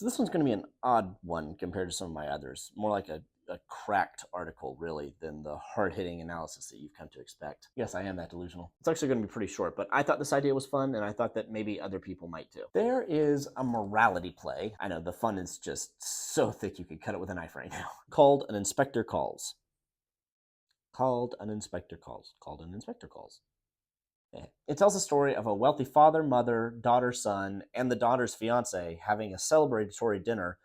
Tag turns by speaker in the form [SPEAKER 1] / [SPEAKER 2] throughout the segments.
[SPEAKER 1] So this one's going to be an odd one compared to some of my others. More like a cracked article, really, than the hard-hitting analysis that you've come to expect. Yes, I am that delusional. It's actually going to be pretty short, but I thought this idea was fun, and I thought that maybe other people might too. There is a morality play. I know, the fun is just so thick you could cut it with a knife right now. Called An Inspector Calls. Called An Inspector Calls. Called An Inspector Calls. It tells the story of a wealthy father, mother, daughter, son, and the daughter's fiance having a celebratory dinner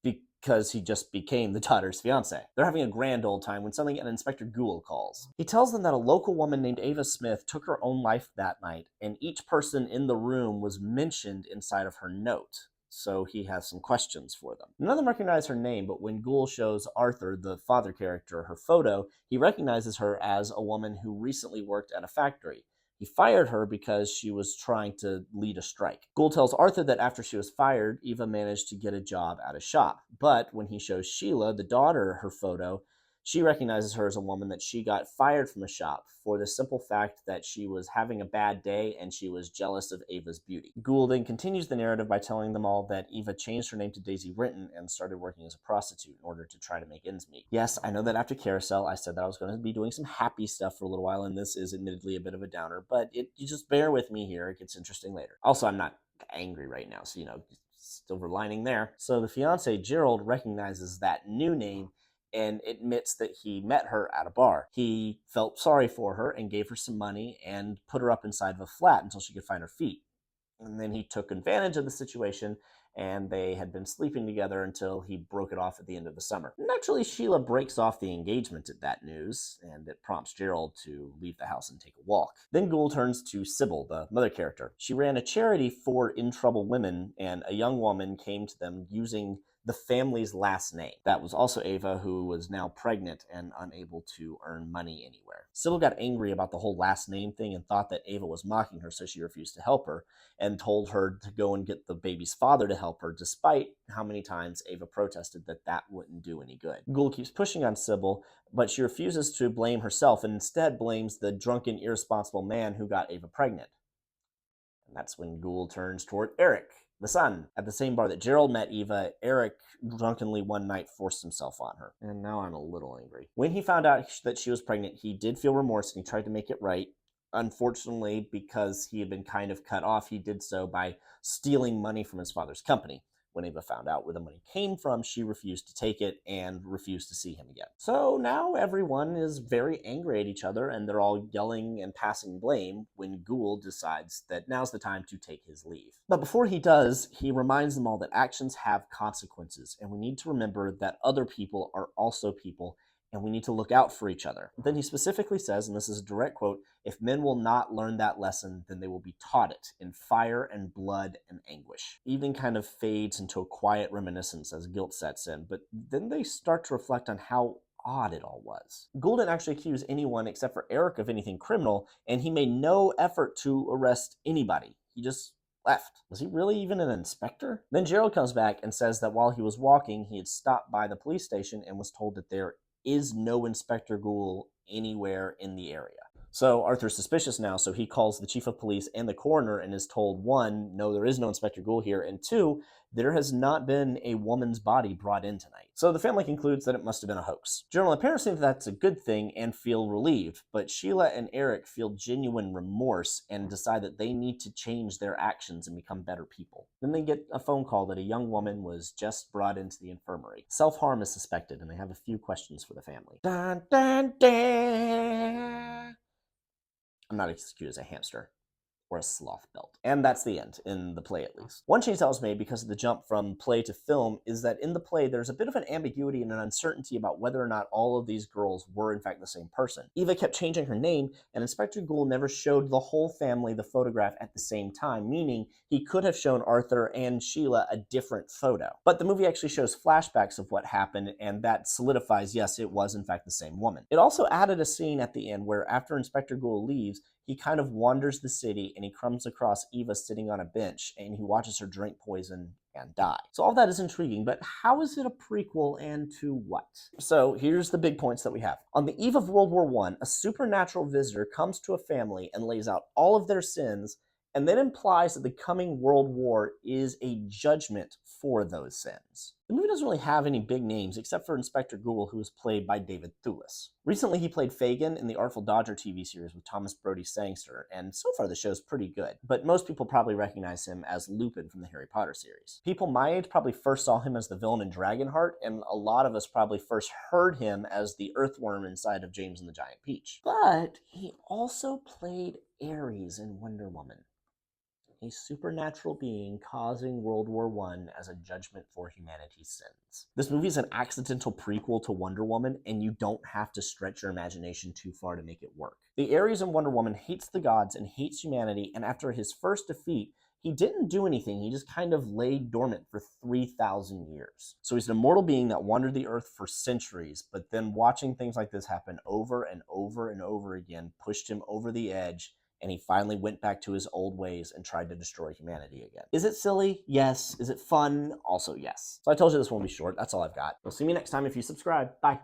[SPEAKER 1] because he just became the daughter's fiance. They're having a grand old time when suddenly an Inspector Gould calls. He tells them that a local woman named Ava Smith took her own life that night, and each person in the room was mentioned inside of her note. So he has some questions for them. None of them recognize her name, but when Gould shows Arthur, the father character, her photo, he recognizes her as a woman who recently worked at a factory. He fired her because she was trying to lead a strike. Gould tells Arthur that after she was fired, Eva managed to get a job at a shop. But when he shows Sheila, the daughter, her photo, she recognizes her as a woman that she got fired from a shop for the simple fact that she was having a bad day and she was jealous of Ava's beauty. Gould then continues the narrative by telling them all that Eva changed her name to Daisy Renton and started working as a prostitute in order to try to make ends meet. Yes, I know that after Carousel, I said that I was going to be doing some happy stuff for a little while, and this is admittedly a bit of a downer, but you just bear with me here. It gets interesting later. Also, I'm not angry right now, so, silver lining there. So the fiance, Gerald, recognizes that new name and admits that he met her at a bar. He felt sorry for her and gave her some money and put her up inside of a flat until she could find her feet. And then he took advantage of the situation, and they had been sleeping together until he broke it off at the end of the summer. Naturally, Sheila breaks off the engagement at that news, and it prompts Gerald to leave the house and take a walk. Then Gould turns to Sybil, the mother character. She ran a charity for in-trouble women, and a young woman came to them using the family's last name. That was also Ava, who was now pregnant and unable to earn money anywhere. Sybil got angry about the whole last name thing and thought that Ava was mocking her, so she refused to help her and told her to go and get the baby's father to help her, despite how many times Ava protested that that wouldn't do any good. Gould keeps pushing on Sybil, but she refuses to blame herself and instead blames the drunken, irresponsible man who got Ava pregnant. And that's when Gould turns toward Eric, the son. At the same bar that Gerald met Eva, Eric drunkenly one night forced himself on her. And now I'm a little angry. When he found out that she was pregnant, he did feel remorse and he tried to make it right. Unfortunately, because he had been kind of cut off, he did so by stealing money from his father's company. When Ava found out where the money came from, she refused to take it and refused to see him again. So now everyone is very angry at each other, and they're all yelling and passing blame when Gould decides that now's the time to take his leave. But before he does, he reminds them all that actions have consequences, and we need to remember that other people are also people, and we need to look out for each other. Then he specifically says, and this is a direct quote, "If men will not learn that lesson, then they will be taught it in fire and blood and anguish." Evening kind of fades into a quiet reminiscence as guilt sets in, but then they start to reflect on how odd it all was. Gould didn't actually accuse anyone except for Eric of anything criminal, and he made no effort to arrest anybody. He just left. Was he really even an inspector? Then Gerald comes back and says that while he was walking, he had stopped by the police station and was told that there is no Inspector Gould anywhere in the area. So Arthur's suspicious now, so he calls the chief of police and the coroner and is told, one, no, there is no Inspector Gould here, and two, there has not been a woman's body brought in tonight. So the family concludes that it must have been a hoax. Gerald and the parents think that's a good thing and feel relieved, but Sheila and Eric feel genuine remorse and decide that they need to change their actions and become better people. Then they get a phone call that a young woman was just brought into the infirmary. Self-harm is suspected, and they have a few questions for the family. Dun, dun, dun. I'm not as cute as a hamster or a sloth belt. And that's the end, in the play at least. One change that was made because of the jump from play to film is that in the play there's a bit of an ambiguity and an uncertainty about whether or not all of these girls were in fact the same person. Eva kept changing her name, and Inspector Gould never showed the whole family the photograph at the same time, meaning he could have shown Arthur and Sheila a different photo. But the movie actually shows flashbacks of what happened, and that solidifies, yes, it was in fact the same woman. It also added a scene at the end where after Inspector Gould leaves, he kind of wanders the city and he comes across Eva sitting on a bench and he watches her drink poison and die. So all that is intriguing, but how is it a prequel and to what? So here's the big points that we have. On the eve of World War I, a supernatural visitor comes to a family and lays out all of their sins and then implies that the coming World War is a judgment for those sins. The movie doesn't really have any big names except for Inspector Google, who was played by David Thewlis. Recently, he played Fagin in the Artful Dodger TV series with Thomas Brodie Sangster, and so far the show's pretty good, but most people probably recognize him as Lupin from the Harry Potter series. People my age probably first saw him as the villain in Dragonheart, and a lot of us probably first heard him as the earthworm inside of James and the Giant Peach. But he also played Ares in Wonder Woman, a supernatural being causing World War I as a judgment for humanity's sins. This movie is an accidental prequel to Wonder Woman, and you don't have to stretch your imagination too far to make it work. The Ares in Wonder Woman hates the gods and hates humanity, and after his first defeat, he didn't do anything. He just kind of lay dormant for 3,000 years. So he's an immortal being that wandered the earth for centuries, but then watching things like this happen over and over and over again pushed him over the edge, and he finally went back to his old ways and tried to destroy humanity again. Is it silly? Yes. Is it fun? Also yes. So I told you this won't be short. That's all I've got. You'll see me next time if you subscribe. Bye.